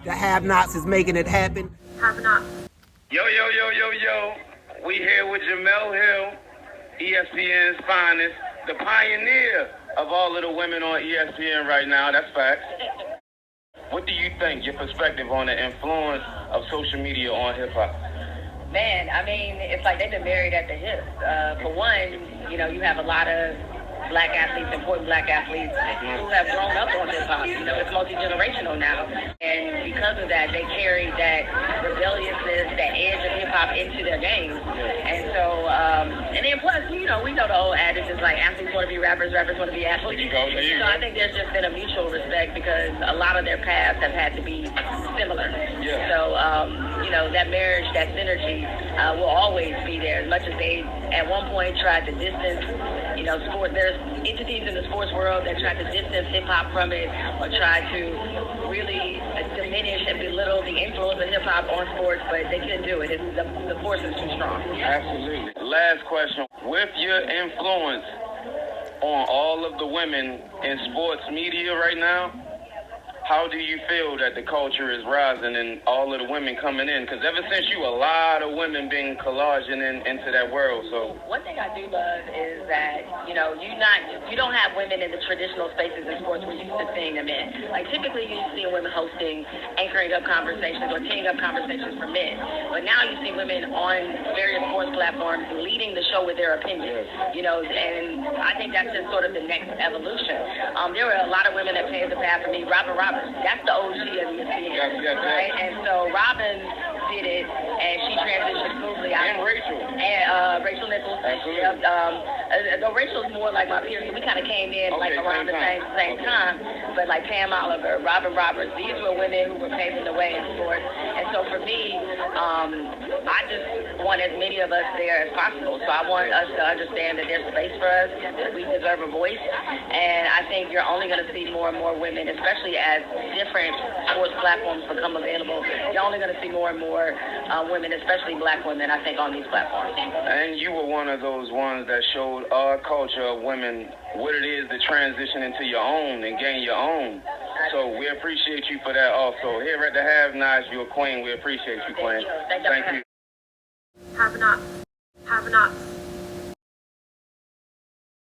The Haveknotz is making it happen. Haveknotz. Yo. We here with Jamel Hill, ESPN's finest, the pioneer of all of the women on ESPN right now. That's facts. What do you think, your perspective on the influence of social media on hip-hop? Man, I mean, it's like they've been married at the hip. For one, you have a lot of black athletes, important black athletes, who have grown up on hip-hop. It's multi-generational now. And because of that, they carry that rebelliousness, that edge of hip-hop into their game. And so, and then plus, we know the old adage is like athletes want to be rappers, rappers want to be athletes. So I think there's just been a mutual respect because a lot of their paths have had to be similar. Yeah. So, that marriage, that synergy will always be there. As much as they, at one point, tried to distance, there's entities in the sports world that try to distance hip-hop from it or try to really diminish and belittle the influence of hip-hop on sports, but they couldn't do it. The force is too strong. Absolutely. Last question. With your influence on all of the women in sports media right now, how do you feel that the culture is rising and all of the women coming in? Because ever since a lot of women been collaging into that world. So one thing I do love is that you don't have women in the traditional spaces in sports we're used to seeing them in. Like typically you see women hosting, anchoring up conversations or teeing up conversations for men. But now you see women on various sports platforms leading the show with their opinions. And I think that's just sort of the next evolution. There were a lot of women that paved the path for me. Robin Roberts. That's the OG of ESPN, right? And so Robin did it, and she transitioned smoothly. And Rachel. And Rachel Nichols. Absolutely. Though Rachel's more like my peer, so we kind of came in around the same time. But like Pam Oliver, Robin Roberts, these were women who were paving the way in sports. And so for me, I just want as many of us there as possible. So I want us to understand that there's space for us, that we deserve a voice. And I think you're only going to see more and more women, especially as different sports platforms become available. You're only going to see more and more women, especially black women, I think, on these platforms. And you were one of those ones that showed our culture of women what it is to transition into your own and gain your own. So we appreciate you for that also. Here at the Haveknotz, you're a queen. We appreciate you, queen. Thank you. Haveknotz.